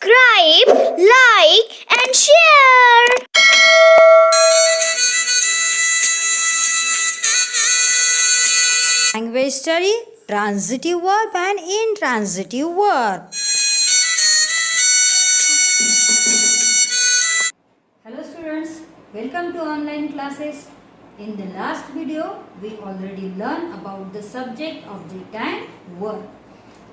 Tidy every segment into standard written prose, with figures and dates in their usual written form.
subscribe, like and share. Language study, transitive verb and intransitive verb. Hello students, welcome to online classes. In the last video, we already learned about the subject, object and verb.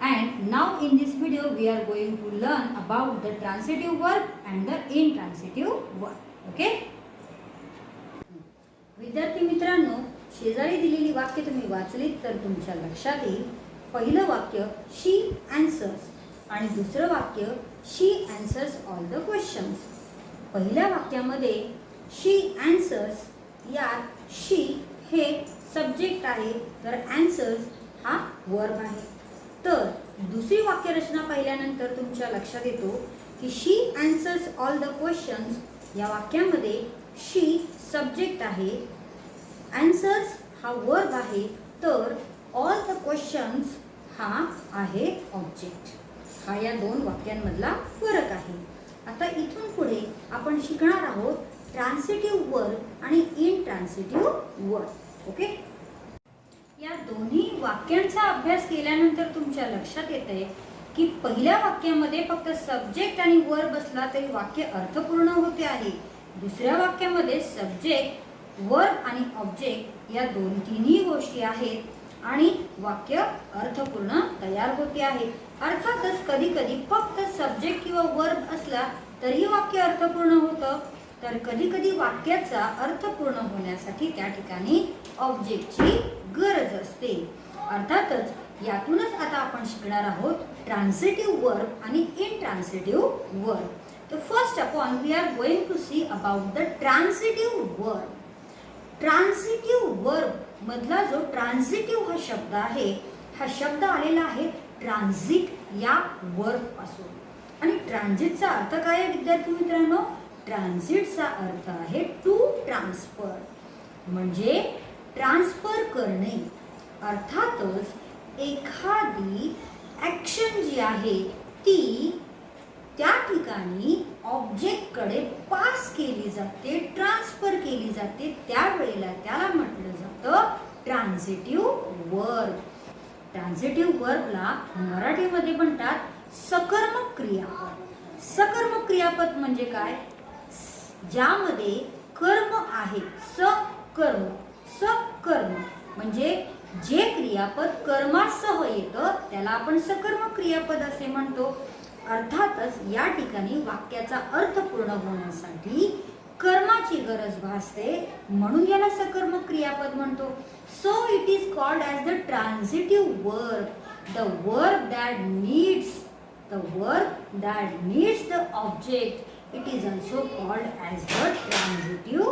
And now in this video, we are going to learn about the transitive verb and the intransitive verb. Okay? विद्यार्थी मित्रांनो, शेजारी दिलेली वाक्य तुम्ही वाचलीत तर तुमच्या लक्षात येईल. पहिलं वाक्य शी आन्सर्स आणि दुसरं वाक्य शी आन्सर्स ऑल द क्वेश्चन्स. पहिल्या वाक्यामध्ये शी आन्सर्स यात शी हे सब्जेक्ट आहे तर आन्सर्स हा वर्ब आहे. तर दुसरी वाक्यरचना पाहिल्यानंतर तुमच्या लक्षात येतो की शी आन्सर्स ऑल द क्वेश्चन्स या वाक्यामध्ये शी सब्जेक्ट आहे, आन्सर्स हा वर्ब आहे, तर ऑल द क्वेश्चन्स हा आहे ऑब्जेक्ट. हा या दोन वाक्यांमधला फरक आहे. आता इथून पुढे आपण शिकणार आहोत ट्रान्सिटिव्ह वर्ब आणि इनट्रान्सिटिव्ह वर्ब. ओके, या दोन्ही वाक्यांचा अभ्यास केल्यानंतर तुमच्या लक्षात येते की पहिल्या वाक्यामध्ये फक्त सब्जेक्ट आणि वर्ब असला तरी वाक्य अर्थपूर्ण होते आहे. दुसऱ्या वाक्यामध्ये सब्जेक्ट, वर्ब आणि ऑब्जेक्ट या तिन्ही गोष्टी आहेत आणि वाक्य अर्थपूर्ण तयार होते आहे. अर्थातच कधी कधी फक्त सब्जेक्ट किंवा वर्ब असला तरी वाक्य अर्थपूर्ण होतं, तर कधी कधी वाक्याचा अर्थ पूर्ण होण्यासाठी त्या ठिकाणी ऑब्जेक्टची गरज असते. अर्थातच यातूनच आता आपण शिकणार आहोत ट्रान्सिटिव्ह वर्ब आणि इनट्रान्सिटिव्ह verb. So first upon we are going to see about the transitive verb. Transitive verb मधला जो transitive हा शब्द आहे, हा शब्द आलेला आहे ट्रान्झिट या वर्ब पासून. आणि ट्रान्झिटचा अर्थ काय आहे विद्यार्थी मित्रांनो? ट्रान्झिटचा अर्थ आहे टू ट्रान्सफर, म्हणजे ट्रान्सफर करणे. अर्थातच एखादी ॲक्शन जी आहे ती त्या ठिकाणी ऑब्जेक्ट कडे पास केली जाते, ट्रान्सफर केली जाते, त्यावेळेला त्याला म्हटलं जातं ट्रान्सिटिव्ह वर्ब. ट्रान्सिटिव्ह वर्बला मराठीमध्ये म्हणतात सकर्मक क्रियापद. सकर्मक क्रियापद म्हणजे काय? ज्यामध्ये कर्म आहे, सकर्म. सकर्म म्हणजे जे क्रियापद कर्मासह येतं त्याला आपण सकर्मक क्रियापद असे म्हणतो. अर्थातच या ठिकाणी वाक्याचा अर्थ पूर्ण होण्यासाठी कर्माची गरज भासते, म्हणून याला सकर्मक क्रियापद म्हणतो. So it is called as the transitive verb, the verb that needs the object. It is also called as the transitive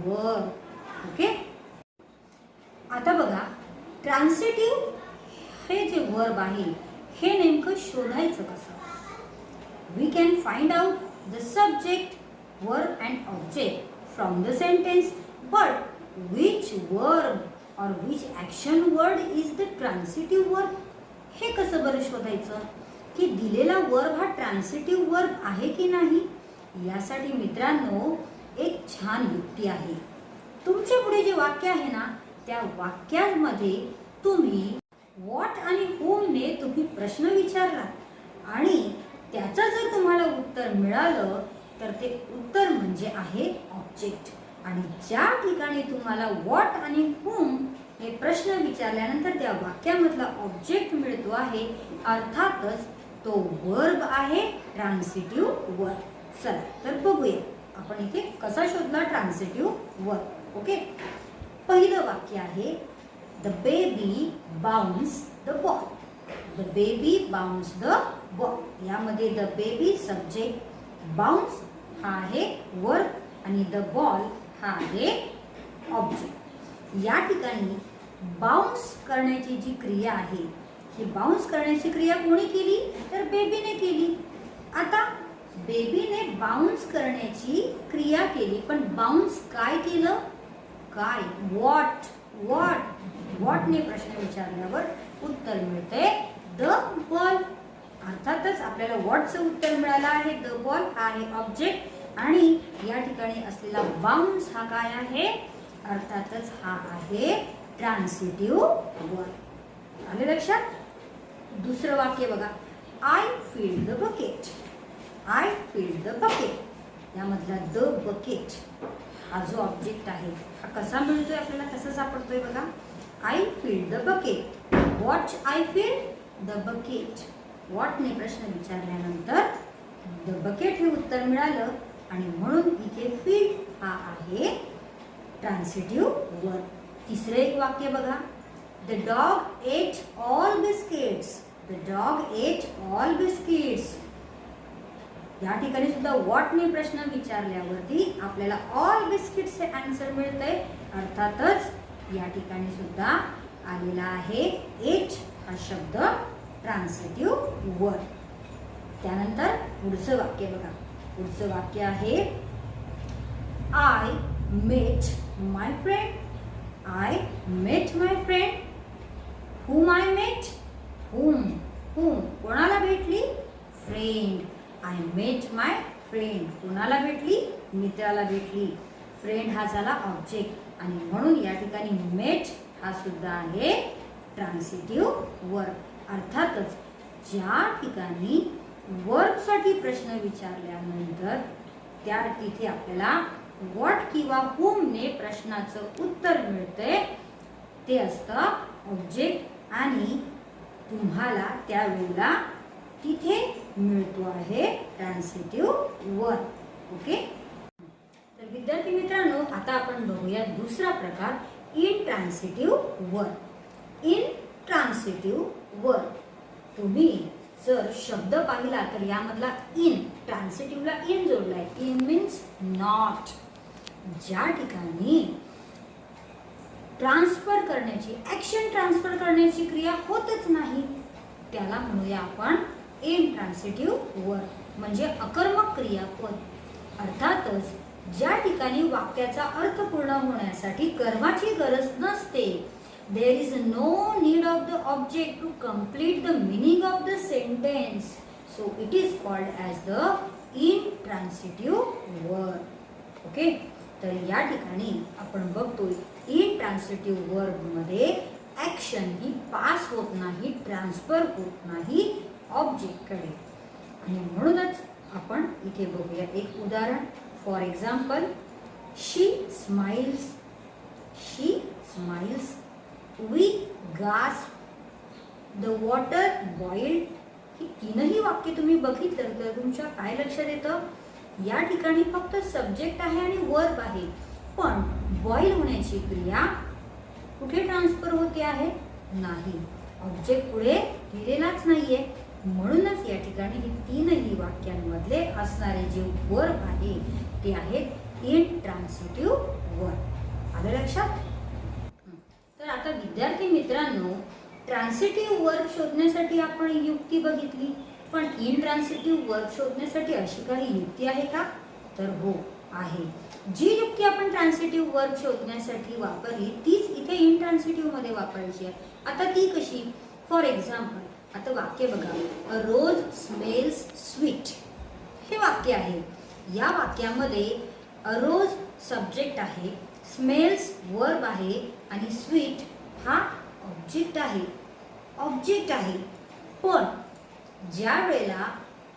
verb. Okay, आता बघा ट्रान्सिटिव्ह हे जे वर्ब आहे हे नेमकं शोधायचं कसं? We can find out the subject, verb and object from the sentence, but which verb or which action word is the transitive verb? हे कसं बरं शोधायचं की दिलेला वर्ब हा ट्रान्सिटिव्ह वर्ब आहे की नाही? यासाठी मित्रांनो एक छान युक्ती आहे. तुमच्या पुढे जे वाक्य आहे ना, त्या वाक्यामध्ये तुम्ही व्हॉट आणि whom ने तुम्ही प्रश्न विचारला आणि त्याचं जर तुम्हाला उत्तर मिळालं तर ते उत्तर म्हणजे आहे ऑब्जेक्ट. आणि ज्या ठिकाणी तुम्हाला व्हॉट आणि whom हे प्रश्न विचारल्यानंतर त्या वाक्यामधला ऑब्जेक्ट मिळतो आहे, अर्थातच तो वर्ब आहे ट्रान्सिटिव्ह वर्ब. चला तर बघूया आपण इथे कसा शोधला ट्रान्सिटिव्ह वर्ब. ओके, पहिलं वाक्य आहे the baby bounce the ball. The baby bounce the ball. यामध्ये द बेबी सब्जेक्ट, बाउन्स हा आहे वर्ब आणि द बॉल हा आहे ऑब्जेक्ट. या ठिकाणी बाउन्स करण्याची जी क्रिया आहे, ही बाउन्स करण्याची क्रिया कोणी केली तर बेबीने केली. आता बेबीने बाउन्स करण्याची क्रिया केली, पण बाउन्स काय केलं? काय? व्हॉट. व्हॉटने प्रश्न विचारल्यावर उत्तर मिळते द बॉल. अर्थातच आपल्याला व्हॉटचं उत्तर मिळालं आहे. द बॉल हा आहे ऑब्जेक्ट आणि या ठिकाणी असलेला बाउन्स हा काय आहे, अर्थातच हा आहे ट्रान्सिटिव्ह वर्ब. आले लक्षात. दुसरं वाक्य बघा, I filled the bucket. I filled the bucket यामधला द बकेट हा जो ऑब्जेक्ट आहे हा कसा मिळतोय आपल्याला, कसा सापडतोय बघा. I filled the bucket. What I filled the bucket. व्हॉटने प्रश्न विचारल्यानंतर द बकेट हे उत्तर मिळालं आणि म्हणून इथे फील्ड हा आहे ट्रान्सिटिव्ह वर्ब. तिसरं एक वाक्य बघा, the dog at all biscuits. The dog at all biscuits या ठिकाणी सुद्धा व्हॉटने प्रश्न विचारल्यावरती आपल्याला ऑल बिस्किट्स हे आन्सर मिळतंय. अर्थातच या ठिकाणी सुद्धा आलेला आहे एट हा शब्द ट्रान्सिटिव्ह वर्ब. त्यानंतर पुढचं वाक्य बघा. पुढचं वाक्य आहे, I met my friend. I met my friend. whom I met. whom कोणाला भेटली, friend. I met my friend कोणाला भेटली, मित्राला भेटली. फ्रेंड हा झाला ऑब्जेक्ट आणि म्हणून या ठिकाणी मेट हा सुद्धा आहे ट्रान्सिटिव्ह वर्ब. अर्थातच ज्या ठिकाणी वर्बसाठी प्रश्न विचारल्यानंतर त्या तिथे आपल्याला व्हॉट किंवा whomने प्रश्नाचं उत्तर मिळतंय ते असतं ऑब्जेक्ट आणि तुम्हाला त्यावेळेला तिथे मिळतो आहे ट्रान्सिटिव्ह वर्ब. ओके. तर विद्यार्थी मित्रांनो, आता आपण बघूया दुसरा प्रकार, इंट्रान्सिटिव्ह वर्ब. इंट्रान्सिटिव्ह वर्ब तुम्ही जर शब्द पाहिला तर यामधला इन, ट्रान्सिटिव्हला इन जोडलाय. In means not. ज्या ठिकाणी ट्रान्सफर करण्याची, ऍक्शन ट्रान्सफर करण्याची क्रिया होतच नाही त्याला म्हणूया आपण इंट्रान्सिटिव्ह वर्ब, म्हणजे अकर्मक क्रियापद. अर्थातच ज्या ठिकाणी वाक्याचा अर्थ पूर्ण होण्यासाठी कर्माची गरज नसते, there is no need of the object to complete the meaning of the sentence, so it is called as the intransitive verb. Okay. तर या ठिकाणी आपण बघतोय इंट्रान्सिटिव्ह वर्ब मध्ये ऍक्शन ही पास होत नाही, ट्रान्सफर होत नाही ऑब्जेक्ट कडे आणि म्हणूनच आपण इथे बघूया एक उदाहरण. For example, she smiles. She smiles. We gasp. The water boiled. ही तीनही वाक्य तुम्ही बघितलं तर तुमच्या काय लक्षात येतं, या ठिकाणी फक्त सब्जेक्ट आहे आणि वर्ब आहे, पण बॉईल होण्याची क्रिया कुठे ट्रान्सफर होते आहे, नाही. ऑब्जेक्ट पुढे दिलेलाच नाहीये. म्हणूनच या ठिकाणी ही तीनही वाक्यांमधले असणारे जे वर्ब आहे ते आहेत इंट्रान्सिटिव्ह वर्ब. आलं लक्षात. तर आता विद्यार्थी मित्रांनो, ट्रान्सिटिव्ह वर्ब शोधण्यासाठी आपण युक्ती बघितली, पण इंट्रान्सिटिव्ह वर्ब शोधण्यासाठी अशी काही युक्ती आहे का, तर हो आहे. जी युक्ती आपण ट्रान्सिटिव्ह वर्ब शोधण्यासाठी वापरली तीच इथे इंट्रान्सिटिव्ह मध्ये वापरायची आहे. आता ती कशी, फॉर एक्झाम्पल आता वाक्य बघा, अ रोज स्मेल्स स्वीट हे वाक्य आहे. या वाक्यामध्ये अ रोज सब्जेक्ट आहे, स्मेल्स वर्ब आहे आणि स्वीट हा ऑब्जेक्ट आहे. ऑब्जेक्ट आहे, पण ज्या वेळेला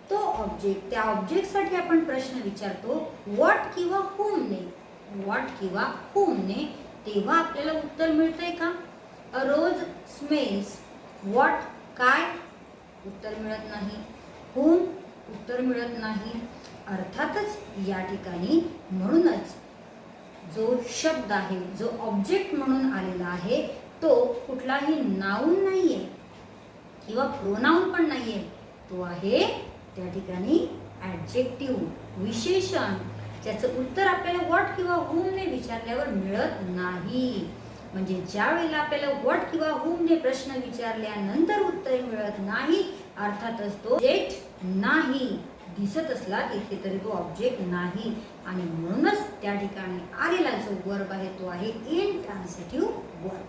तो ऑब्जेक्ट, त्या ऑब्जेक्टसाठी आपण प्रश्न विचारतो व्हॉट किंवा whomने, व्हॉट किंवा whomने, तेव्हा आपल्याला उत्तर मिळतंय का, अ रोज स्मेल्स. व्हॉट काय, उत्तर मिळत नाही. whom उत्तर मिळत नाही. अर्थातच या ठिकाणी म्हणूनच जो शब्द आहे, जो ऑब्जेक्ट म्हणून आलेला आहे तो कुठलाही नाउन नाहीये किंवा प्रोनाउन पण नाहीये, तो आहे त्या ठिकाणी ॲडजेक्टिव्ह, विशेषण, ज्याचं उत्तर आपल्याला व्हॉट किंवा whomने विचारल्यावर मिळत नाही. म्हणजे ज्या वेळेला आपल्याला व्हॉट किंवा whomने प्रश्न विचारल्यानंतर उत्तर मिळत नाही, अर्थातच तो ऑब्जेक्ट नाही. दिसत असला तिथे तरी तो ऑब्जेक्ट नाही आणि म्हणूनच त्या ठिकाणी आलेला जो वर्ब आहे तो आहे इंट्रान्सिटिव्ह वर्ब.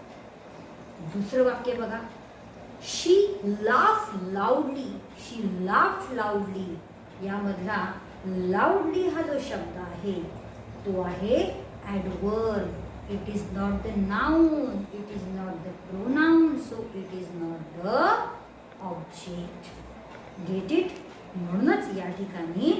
दुसरं वाक्य बघा, शी लाफ लाऊडली. शी लाफ्ड लाऊडली. यामधला लाऊडली हा जो शब्द आहे तो आहे adverb. It is not the noun, it is not the pronoun, so it is not the object. Get it? म्हणूनच या ठिकाणी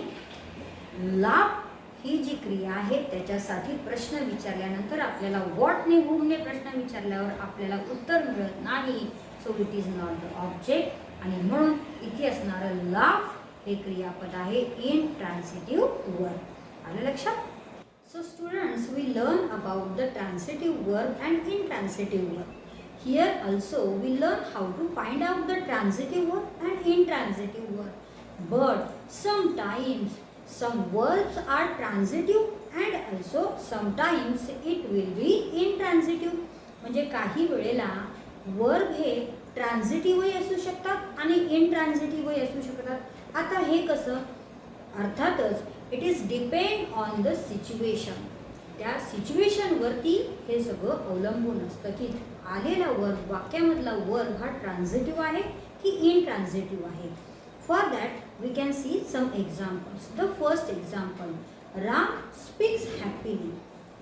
लाफ ही जी क्रिया आहे त्याच्यासाठी प्रश्न विचारल्यानंतर आपल्याला व्हॉटने हुमने प्रश्न विचारल्यावर आपल्याला उत्तर मिळत नाही, so it is not the object. आणि म्हणून इथे असणारं लाफ हे क्रियापद आहे इंट्रान्सिटिव्ह वर्ब. आलं लक्षात? So students, we learn about the transitive verb and intransitive verb. Here also we learn how to find out the transitive verb and intransitive verb. But sometimes some verbs are transitive and also sometimes it will be intransitive. म्हणजे काही वेळेला verb हे ट्रान्झिटिव्हही असू शकतात आणि इंट्रान्झिटिव्हही असू शकतात. आता हे कसं? अर्थातच it is depend on the situation. त्या सिच्युएशनवरती हे सगळं अवलंबून असतं की आलेला वर्ब, वाक्यामधला वर्ब हा ट्रान्झिटिव्ह आहे की इंट्रान्झिटिव्ह आहे. For that we can see some examples. The first example, Ram speaks happily.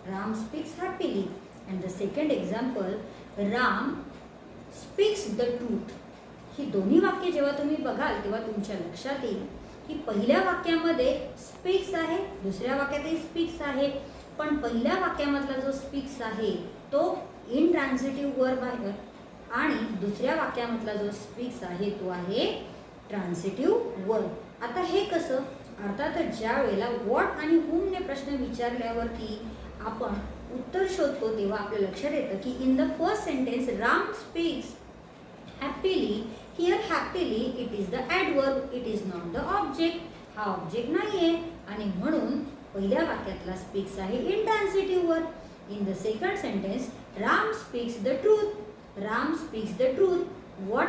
Ram speaks happily. And the second example, Ram speaks the truth. ही दोन्ही वाक्य जेव्हा तुम्ही बघाल तेव्हा तुमच्या लक्षात येईल की पहिल्या वाक्यामध्ये स्पीक्स आहे, दुसऱ्या वाक्यातही स्पीक्स आहे, पण पहिल्या वाक्यामधला जो स्पीक्स आहे तो इंट्रान्झिटिव्ह वर्ब आहे आणि दुसऱ्या वाक्यामधला जो स्पीक्स आहे तो आहे ट्रान्झिटिव्ह वर्ब. आता हे कसं? अर्थातच ज्या वेळेला व्हॉट आणि हुमने प्रश्न विचारल्यावरती आपण उत्तर शोधतो तेव्हा आपल्या लक्षात येतं की in the first sentence Ram speaks happily. Here happily it is the adverb, it is not the object. हा ऑब्जेक्ट नाही आहे आणि म्हणून पहिल्या वाक्यातला स्पीक्स आहे intransitive verb. In the second sentence Ram speaks the truth. Ram speaks the truth. What?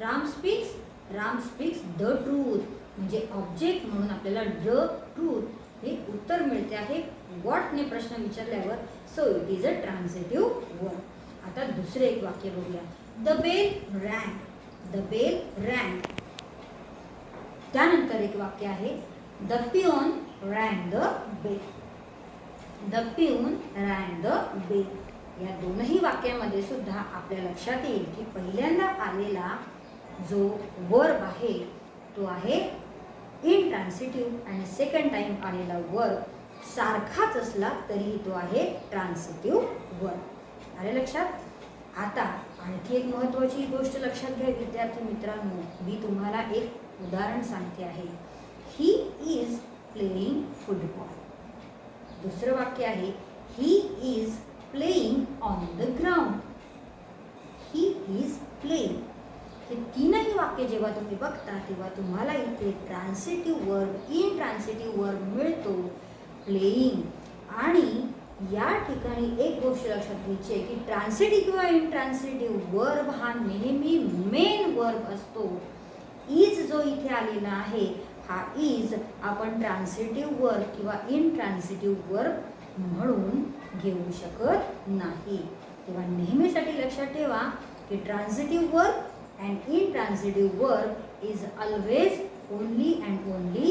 Ram speaks the truth. म्हणजे object म्हणून आपल्याला द ट्रूथ हे उत्तर मिळते आहे व्हॉटने प्रश्न विचारल्यावर, so it is a transitive verb. आता दुसरे एक वाक्य बघूया. The bell rang. The bell rang. त्यानंतर एक वाक्य आहे the peon rang the bell. The peon rang the bell. या दोनही वाक्यामध्ये सुद्धा आपल्या लक्षात येईल की पहिल्यांदा आलेला जो वर्ब आहे तो आहे इंट्रान्सिटिव्ह आणि सेकंड टाइम आलेला वर्ब सारखाच असला तरी तो आहे ट्रान्सिटिव्ह वर्ब. आले लक्षात? आता आणखी एक महत्त्वाची गोष्ट लक्षात घ्या विद्यार्थी मित्रांनो. मी तुम्हाला एक उदाहरण सांगते आहे. He is playing football. दुसरं वाक्य आहे he is playing on the ground. He is playing. हे तीनही वाक्य जेव्हा तुम्ही बघता तेव्हा तुम्हाला इथे ट्रान्सिटिव्ह वर्ब, इंट्रान्सिटिव्ह वर्ब मिळतो प्लेइंग. आणि या ठिकाणी एक गोष्ट लक्षात घ्यायची आहे की ट्रान्सिटिव्ह किंवा इंट्रान्सिटिव्ह वर्ब हा नेहमी मेन वर्ब असतो. इज जो इथे आलेला आहे हा इज आपण ट्रान्सिटिव्ह वर्ब किंवा इंट्रान्सिटिव्ह वर्ब म्हणून घेऊ शकत नाही. तेव्हा नेहमीसाठी लक्षात ठेवा की ट्रान्सिटिव्ह verb and intransitive verb is always only and only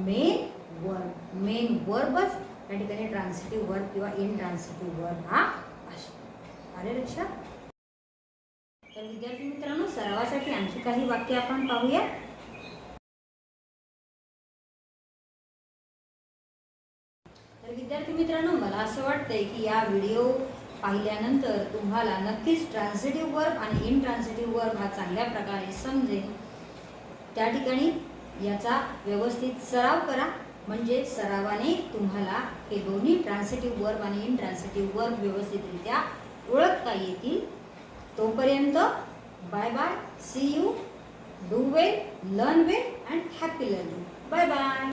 main verb. Main वर्बच त्या ठिकाणी ट्रान्सिटिव्ह वर्ब किंवा इंट्रान्सिटिव्ह वर्ब हा असतो. आले लक्षात? तर विद्यार्थी मित्रांनो, सरावासाठी आणखी काही वाक्य आपण पाहूया. तर विद्यार्थी मित्रांनो, मला असं वाटतंय की या व्हिडिओ पाहिल्यानंतर तुम्हाला नक्कीच ट्रान्सिटिव्ह वर्ब आणि इंट्रान्सिटिव्ह वर्ब हा चांगल्या प्रकारे समजेल. त्या ठिकाणी याचा व्यवस्थित सराव करा म्हणजे सरावाने तुम्हाला हे दोन्ही ट्रान्सिटिव्ह वर्ब आणि इंट्रान्सिटिव्ह वर्ब व्यवस्थितरित्या ओळखता येतील. तोपर्यंत bye bye. See you. Do well, learn well and happy learning. Bye bye.